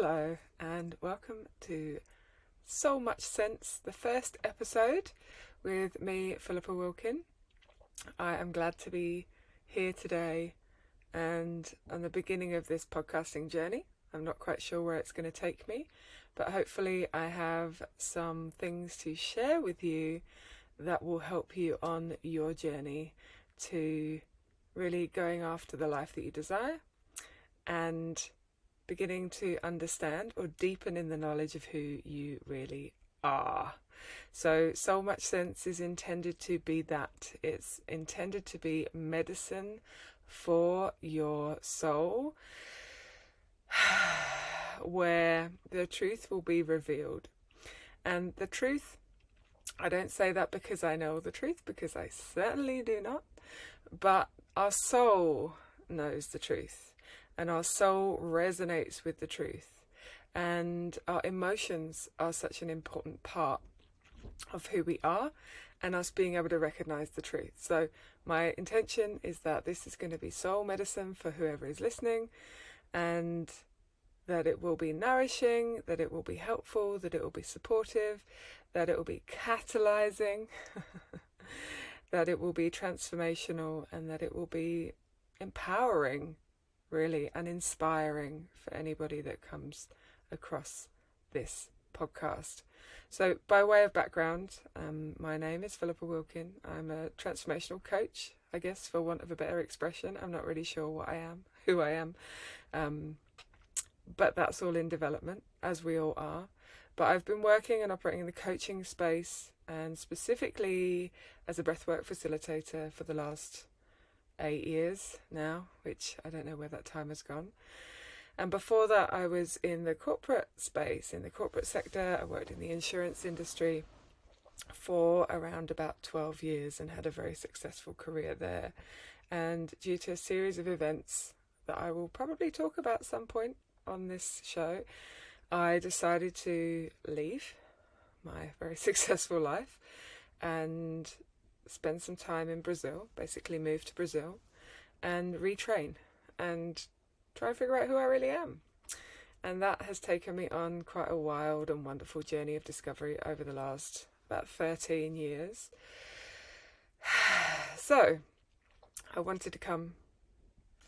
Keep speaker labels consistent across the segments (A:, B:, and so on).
A: Hello and welcome to So Much Sense, the first episode with me, Philippa Wilkin. I am glad to be here today and on the beginning of this podcasting journey. I'm not quite sure where it's going to take me, but hopefully I have some things to share with you that will help you on your journey to really going after the life that you desire and beginning to understand or deepen in the knowledge of who you really are. So Much Sense is intended to be that. It's intended to be medicine for your soul, where the truth will be revealed. And the truth, I don't say that because I know the truth, because I certainly do not, but our soul knows the truth. And our soul resonates with the truth. And our emotions are such an important part of who we are and us being able to recognize the truth. So my intention is that this is going to be soul medicine for whoever is listening, and that it will be nourishing, that it will be helpful, that it will be supportive, that it will be catalyzing, that it will be transformational, and that it will be empowering, really, and inspiring for anybody that comes across this podcast. So by way of background, my name is Philippa Wilkin. I'm a transformational coach, I guess, for want of a better expression. I'm not really sure what I am, who I am, but that's all in development, as we all are. But I've been working and operating in the coaching space, and specifically as a breathwork facilitator for the last 8 years now, which I don't know where that time has gone. And before that, I was in the corporate space, in the corporate sector. I worked in the insurance industry for around about 12 years and had a very successful career there. And due to a series of events that I will probably talk about at some point on this show, I decided to leave my very successful life and spend some time in Brazil, basically move to Brazil and retrain and try and figure out who I really am. And that has taken me on quite a wild and wonderful journey of discovery over the last about 13 years. So I wanted to come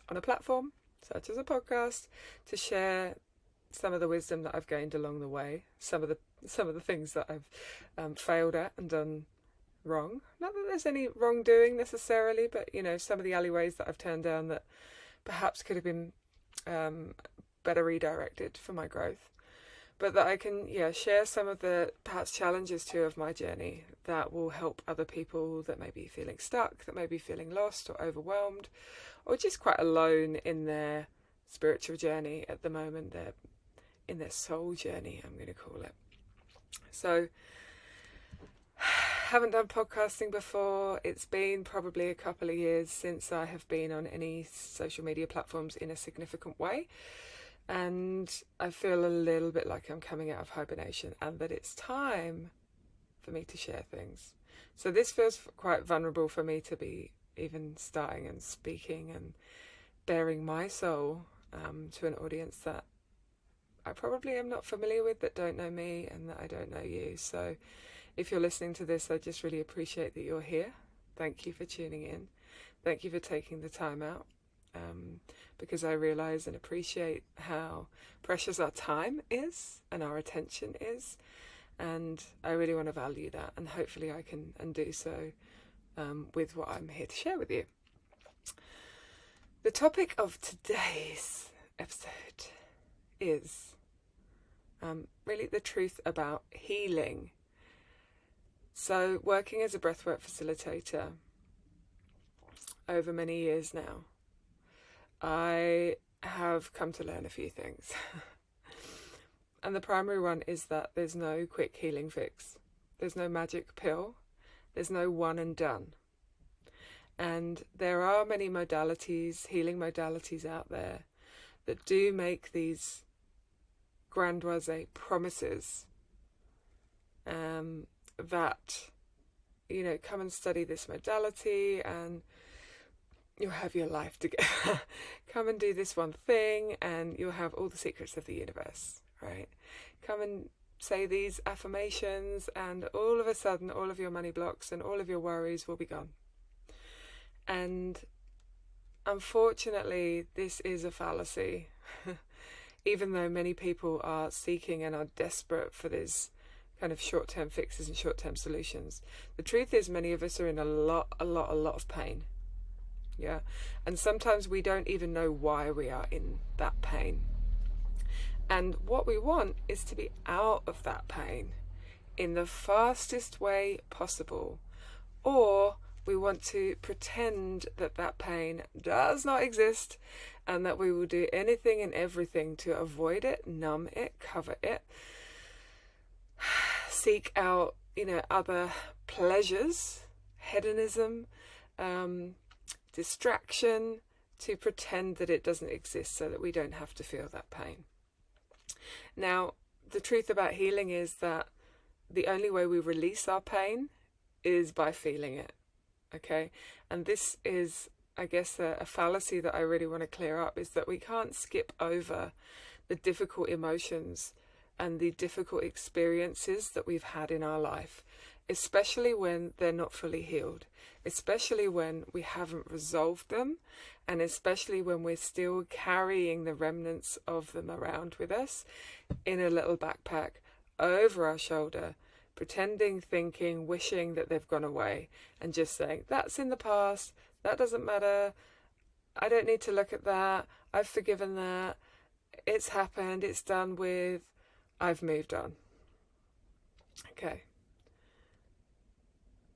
A: on a platform such as a podcast to share some of the wisdom that I've gained along the way, some of the things that I've failed at and done wrong. Not that there's any wrongdoing necessarily, but some of the alleyways that I've turned down that perhaps could have been better redirected for my growth. But that I can share some of the perhaps challenges too of my journey that will help other people that may be feeling stuck, that may be feeling lost or overwhelmed, or just quite alone in their spiritual journey at the moment. They're in their soul journey, I'm going to call it. So haven't done podcasting before. It's been probably a couple of years since I have been on any social media platforms in a significant way, and I feel a little bit like I'm coming out of hibernation and that it's time for me to share things. So this feels quite vulnerable for me to be even starting and speaking and bearing my soul to an audience that I probably am not familiar with, that don't know me and that I don't know you. So if you're listening to this, I just really appreciate that you're here. Thank you for tuning in. Thank you for taking the time out, because I realise and appreciate how precious our time is and our attention is. And I really want to value that, and hopefully I can and do so with what I'm here to share with you. The topic of today's episode is really the truth about healing. So working as a breathwork facilitator over many years now, I have come to learn a few things. And the primary one is that there's no quick healing fix. There's no magic pill. There's no one and done. And there are many modalities, healing modalities out there that do make these grandiose promises that, come and study this modality and you'll have your life together. Come and do this one thing and you'll have all the secrets of the universe, right? Come and say these affirmations, and all of a sudden all of your money blocks and all of your worries will be gone. And unfortunately, this is a fallacy. Even though many people are seeking and are desperate for this kind of short-term fixes and short-term solutions, the truth is many of us are in a lot of pain. Yeah, and sometimes we don't even know why we are in that pain. And what we want is to be out of that pain in the fastest way possible. Or we want to pretend that that pain does not exist and that we will do anything and everything to avoid it, numb it, cover it, seek out, other pleasures, hedonism, distraction, to pretend that it doesn't exist so that we don't have to feel that pain. Now, the truth about healing is that the only way we release our pain is by feeling it, okay? And this is, I guess, a fallacy that I really want to clear up, is that we can't skip over the difficult emotions and the difficult experiences that we've had in our life, especially when they're not fully healed, especially when we haven't resolved them, and especially when we're still carrying the remnants of them around with us in a little backpack over our shoulder, pretending, thinking, wishing that they've gone away, and just saying, that's in the past, that doesn't matter, I don't need to look at that, I've forgiven that, it's happened, it's done with, I've moved on. Okay.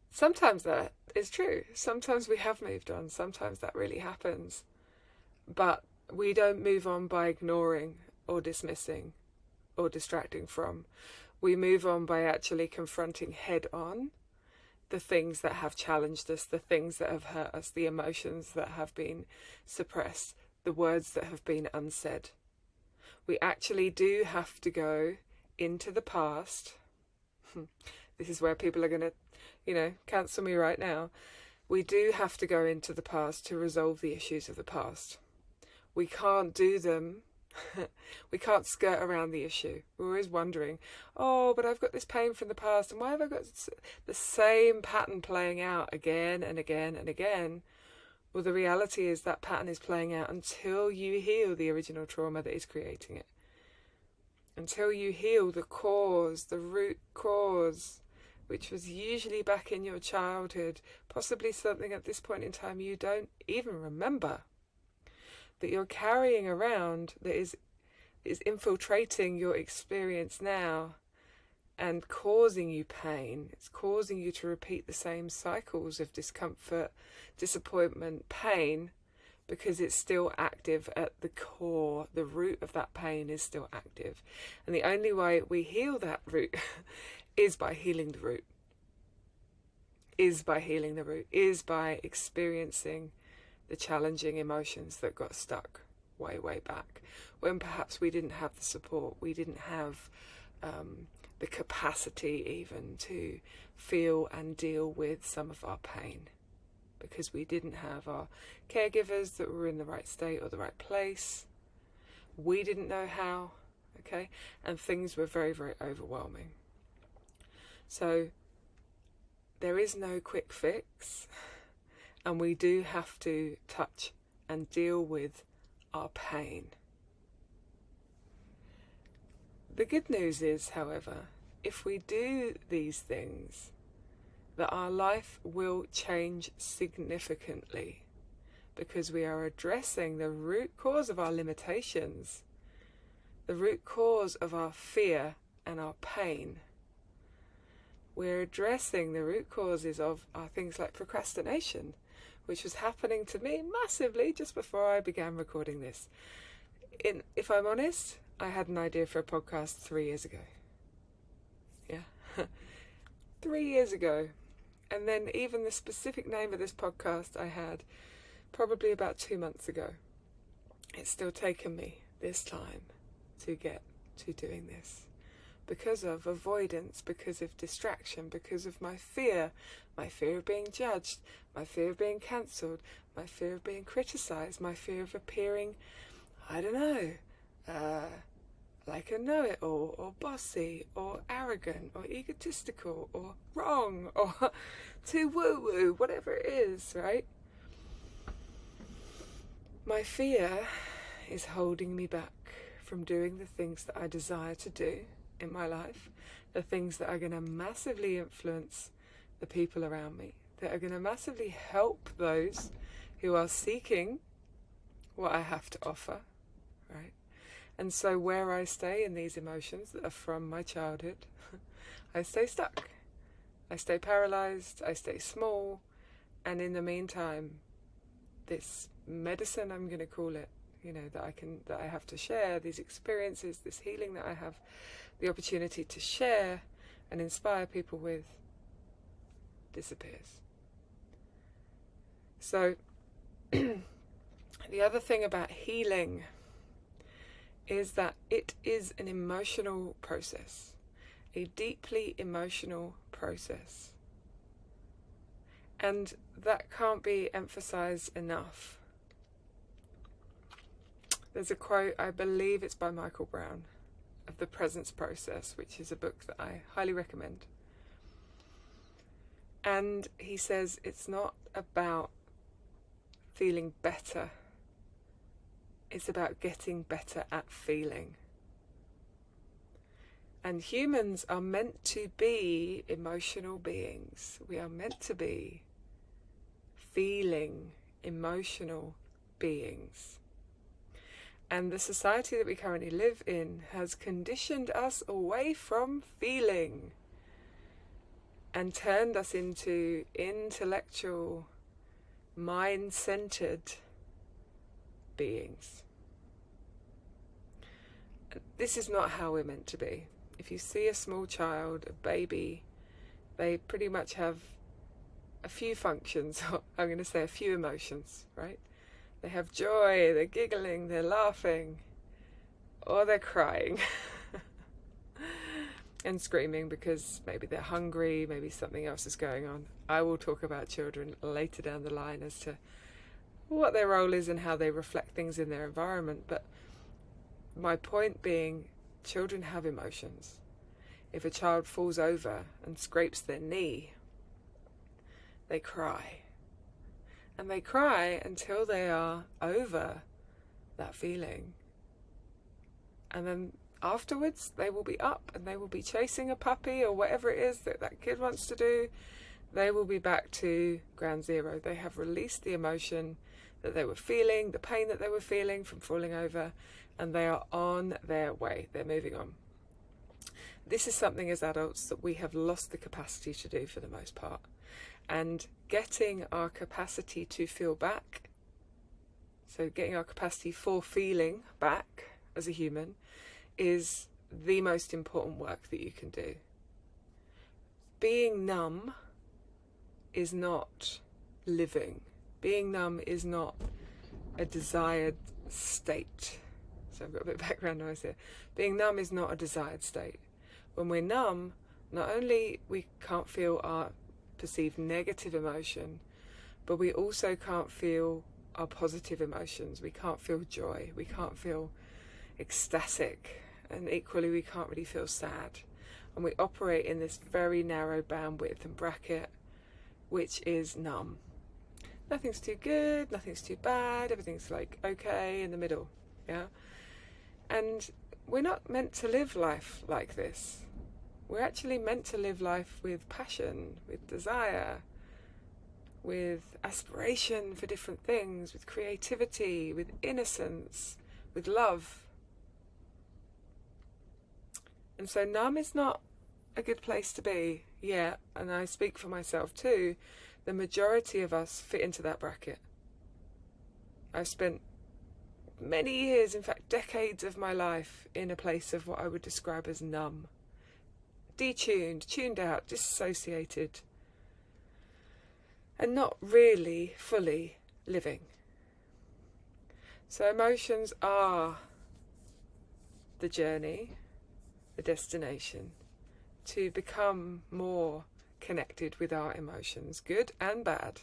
A: Sometimes that is true. Sometimes we have moved on. Sometimes that really happens. But we don't move on by ignoring or dismissing or distracting from. We move on by actually confronting head on the things that have challenged us, the things that have hurt us, the emotions that have been suppressed, the words that have been unsaid. We actually do have to go into the past. This is where people are going to, cancel me right now. We do have to go into the past to resolve the issues of the past. We can't do them. We can't skirt around the issue. We're always wondering, oh, but I've got this pain from the past, and why have I got the same pattern playing out again and again and again? Well, the reality is that pattern is playing out until you heal the original trauma that is creating it. Until you heal the cause, the root cause, which was usually back in your childhood, possibly something at this point in time you don't even remember, that you're carrying around, that is infiltrating your experience now and causing you pain. It's causing you to repeat the same cycles of discomfort, disappointment, pain, because it's still active at the core. The root of that pain is still active. And the only way we heal that root is by healing the root. Is by experiencing the challenging emotions that got stuck way, way back, when perhaps we didn't have the support, we didn't have the capacity even to feel and deal with some of our pain, because we didn't have our caregivers that were in the right state or the right place. We didn't know how, okay? And things were very, very overwhelming. So there is no quick fix, and we do have to touch and deal with our pain. The good news is, however, if we do these things, that our life will change significantly, because we are addressing the root cause of our limitations, the root cause of our fear and our pain. We're addressing the root causes of our things like procrastination, which was happening to me massively just before I began recording this. If I'm honest, I had an idea for a podcast 3 years ago. Yeah, 3 years ago. And then even the specific name of this podcast I had probably about 2 months ago. It's still taken me this time to get to doing this, because of avoidance, because of distraction, because of my fear of being judged, my fear of being cancelled, my fear of being criticised, my fear of appearing, I don't know, like a know-it-all, or bossy, or arrogant, or egotistical, or wrong, or too woo-woo, whatever it is, right? My fear is holding me back from doing the things that I desire to do in my life, the things that are going to massively influence the people around me, that are going to massively help those who are seeking what I have to offer, right? And so where I stay in these emotions that are from my childhood, I stay stuck. I stay paralyzed, I stay small, and in the meantime, this medicine, I'm going to call it, that I have to share, these experiences, this healing that I have the opportunity to share and inspire people with, disappears. So the other thing about healing is that it is an emotional process, a deeply emotional process. And that can't be emphasized enough. There's a quote, I believe it's by Michael Brown, of The Presence Process, which is a book that I highly recommend. And he says it's not about feeling better. It's about getting better at feeling. And humans are meant to be emotional beings. We are meant to be feeling, emotional beings. And the society that we currently live in has conditioned us away from feeling and turned us into intellectual, mind-centered beings. This is not how we're meant to be. If you see a small child, a baby, they pretty much have a few functions, or I'm going to say a few emotions, right? They have joy, they're giggling, they're laughing, or they're crying and screaming because maybe they're hungry, maybe something else is going on. I will talk about children later down the line as to what their role is and how they reflect things in their environment. But my point being, children have emotions. If a child falls over and scrapes their knee, they cry. And they cry until they are over that feeling. And then afterwards, they will be up and they will be chasing a puppy or whatever it is that that kid wants to do. They will be back to ground zero. They have released the emotion that they were feeling, the pain that they were feeling from falling over, and they are on their way. They're moving on. This is something as adults that we have lost the capacity to do for the most part. And getting our capacity to feel back, so getting our capacity for feeling back as a human, is the most important work that you can do. Being numb is not living. Being numb is not a desired state. So I've got a bit of background noise here. Being numb is not a desired state. When we're numb, not only we can't feel our perceived negative emotion, but we also can't feel our positive emotions. We can't feel joy. We can't feel ecstatic. And equally, we can't really feel sad. And we operate in this very narrow bandwidth and bracket, which is numb. Nothing's too good, nothing's too bad, everything's like okay in the middle, yeah? And we're not meant to live life like this. We're actually meant to live life with passion, with desire, with aspiration for different things, with creativity, with innocence, with love. And so numb is not a good place to be, yeah, and I speak for myself too. The majority of us fit into that bracket. I've spent many years, in fact decades of my life, in a place of what I would describe as numb. Detuned, tuned out, disassociated, and not really fully living. So emotions are the journey, the destination, to become more connected with our emotions, good and bad.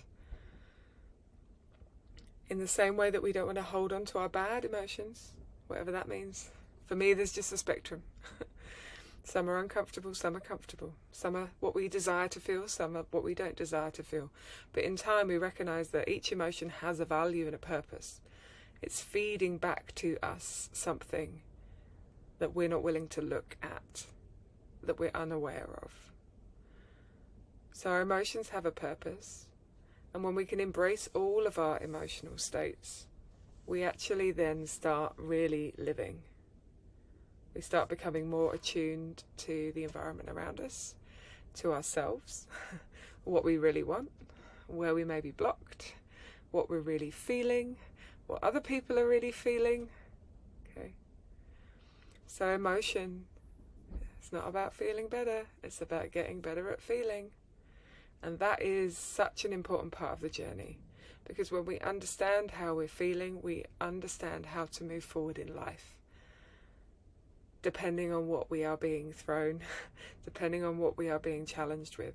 A: In the same way that we don't want to hold on to our bad emotions, whatever that means For me, there's just a spectrum. Some are uncomfortable, some are comfortable. Some are what we desire to feel, some are what we don't desire to feel. But in time, we recognise that each emotion has a value and a purpose. It's feeding back to us something that we're not willing to look at, that we're unaware of. So our emotions have a purpose. And when we can embrace all of our emotional states, we actually then start really living. We start becoming more attuned to the environment around us, to ourselves, what we really want, where we may be blocked, what we're really feeling, what other people are really feeling. Okay. So emotion, it's not about feeling better, it's about getting better at feeling. And that is such an important part of the journey, because when we understand how we're feeling, we understand how to move forward in life. Depending on what we are being thrown, depending on what we are being challenged with.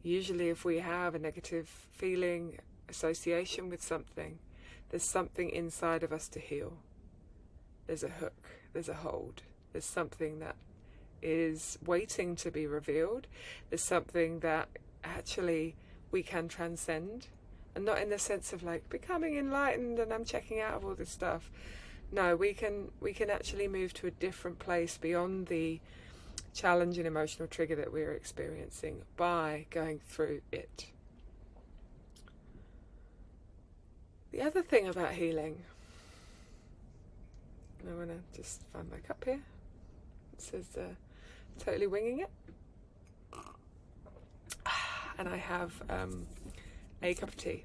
A: Usually if we have a negative feeling, association with something, there's something inside of us to heal. There's a hook, there's a hold, there's something that is waiting to be revealed. There's something that actually we can transcend, and not in the sense of like becoming enlightened and I'm checking out of all this stuff. No, we can actually move to a different place beyond the challenge and emotional trigger that we're experiencing by going through it. The other thing about healing, I want to just find my cup here. It says totally winging it. And I have a cup of tea.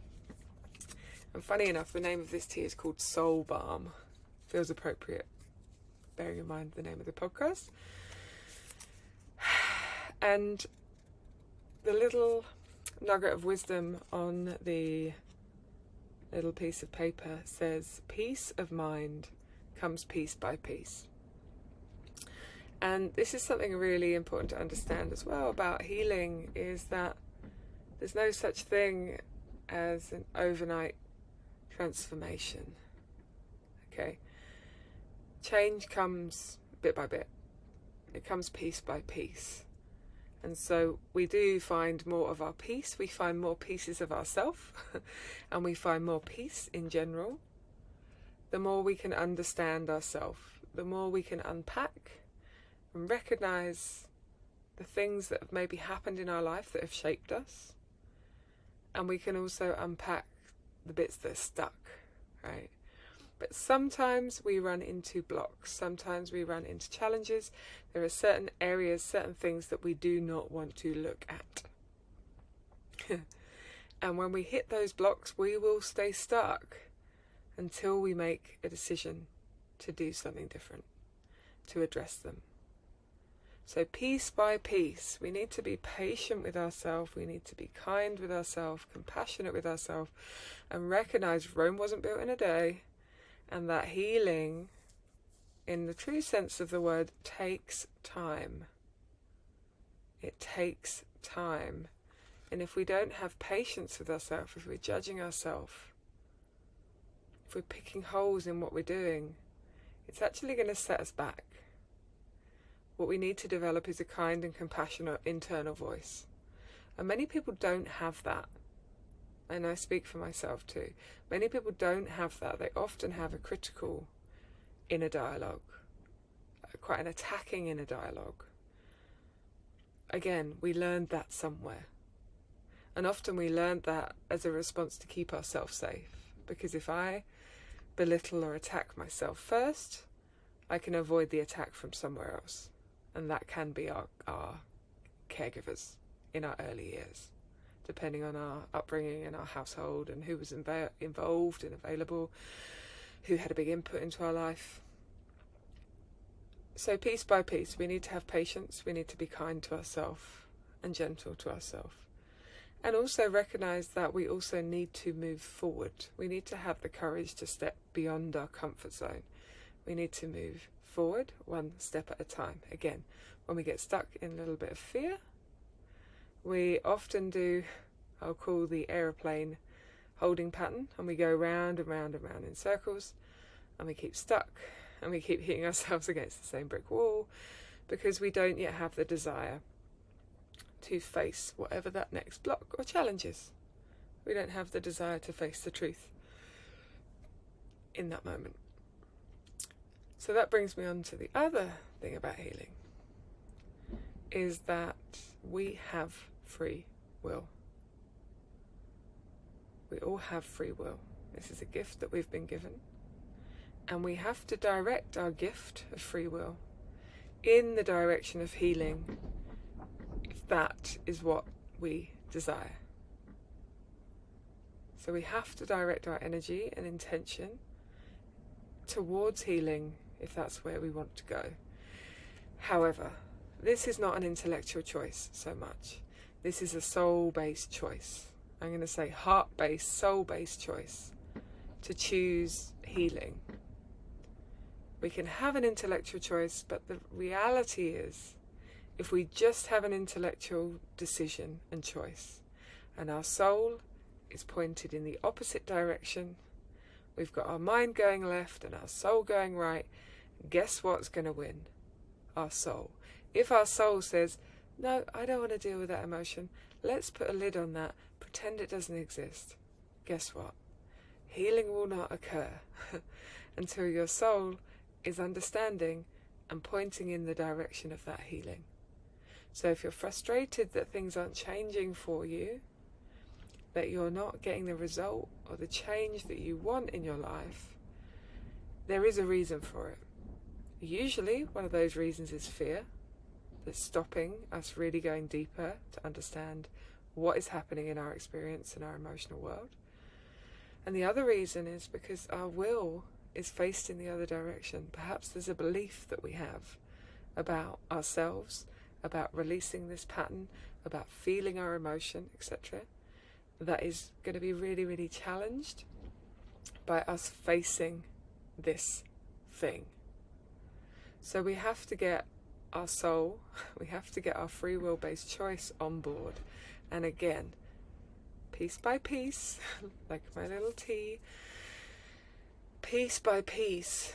A: And funny enough, the name of this tea is called Soul Balm. Feels appropriate, bearing in mind the name of the podcast. And the little nugget of wisdom on the little piece of paper says, peace of mind comes piece by piece. And this is something really important to understand as well about healing, is that there's no such thing as an overnight transformation. Okay? Change comes bit by bit. It comes piece by piece. And so we do find more of our peace. We find more pieces of ourselves. And we find more peace in general. The more we can understand ourselves, the more we can unpack and recognize the things that have maybe happened in our life that have shaped us. And we can also unpack the bits that are stuck, right? But sometimes we run into blocks. Sometimes we run into challenges. There are certain areas, certain things that we do not want to look at. And when we hit those blocks, we will stay stuck until we make a decision to do something different, to address them. So piece by piece, we need to be patient with ourselves, we need to be kind with ourselves, compassionate with ourselves, and recognize Rome wasn't built in a day, and that healing, in the true sense of the word, takes time. It takes time. And if we don't have patience with ourselves, if we're judging ourselves, if we're picking holes in what we're doing, it's actually going to set us back. What we need to develop is a kind and compassionate internal voice. And many people don't have that. And I speak for myself too. Many people don't have that. They often have a critical inner dialogue, quite an attacking inner dialogue. Again, we learned that somewhere. And often we learned that as a response to keep ourselves safe. Because if I belittle or attack myself first, I can avoid the attack from somewhere else. And that can be our caregivers in our early years, depending on our upbringing and our household and who was involved and available, who had a big input into our life. So piece by piece, we need to have patience, we need to be kind to ourselves and gentle to ourselves. And also recognise that we also need to move forward. We need to have the courage to step beyond our comfort zone. We need to move forward one step at a time. Again, when we get stuck in a little bit of fear, we often do, I'll call the aeroplane holding pattern, and we go round and round and round in circles, and we keep stuck, and we keep hitting ourselves against the same brick wall because we don't yet have the desire to face whatever that next block or challenge is. We don't have the desire to face the truth in that moment. So that brings me on to the other thing about healing, is that we have free will. We all have free will. This is a gift that we've been given, and we have to direct our gift of free will in the direction of healing, if that is what we desire. So we have to direct our energy and intention towards healing if that's where we want to go. However, this is not an intellectual choice so much. This is a soul-based choice. I'm going to say heart-based, soul-based choice to choose healing. We can have an intellectual choice, but the reality is, if we just have an intellectual decision and choice, and our soul is pointed in the opposite direction, we've got our mind going left and our soul going right, guess what's going to win? Our soul. If our soul says, no, I don't want to deal with that emotion, let's put a lid on that, pretend it doesn't exist, guess what? Healing will not occur until your soul is understanding and pointing in the direction of that healing. So if you're frustrated that things aren't changing for you, that you're not getting the result or the change that you want in your life, there is a reason for it. Usually one of those reasons is fear, that's stopping us really going deeper to understand what is happening in our experience and our emotional world. And the other reason is because our will is faced in the other direction. Perhaps there's a belief that we have about ourselves, about releasing this pattern, about feeling our emotion, etc., that is going to be really, really challenged by us facing this thing. So we have to get our soul, we have to get our free will based choice on board. And again, piece by piece, like my little tea, piece by piece,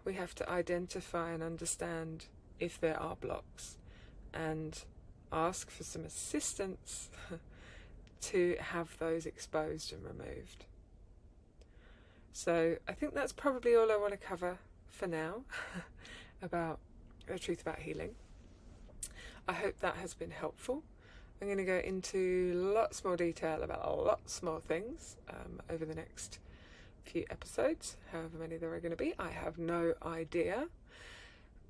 A: we have to identify and understand if there are blocks and ask for some assistance to have those exposed and removed. So I think that's probably all I want to cover for now about the truth about healing. I hope that has been helpful. I'm going to go into lots more detail about lots more things over the next few episodes, however many there are going to be. I have no idea,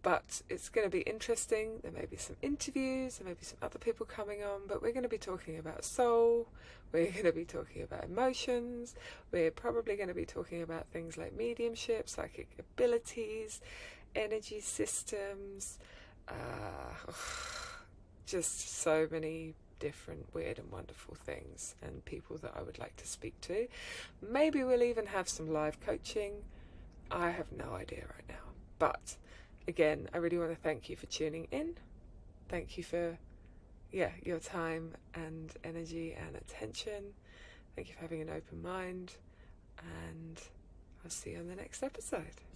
A: but it's going to be interesting. There may be some interviews, there may be some other people coming on, but we're going to be talking about soul, we're going to be talking about emotions, we're probably going to be talking about things like mediumship, psychic abilities, energy systems, just so many different weird and wonderful things, and people that I would like to speak to. Maybe we'll even have some live coaching. I have no idea right now, but again, I really want to thank you for tuning in. Thank you for your time and energy and attention. Thank you for having an open mind, and I'll see you on the next episode.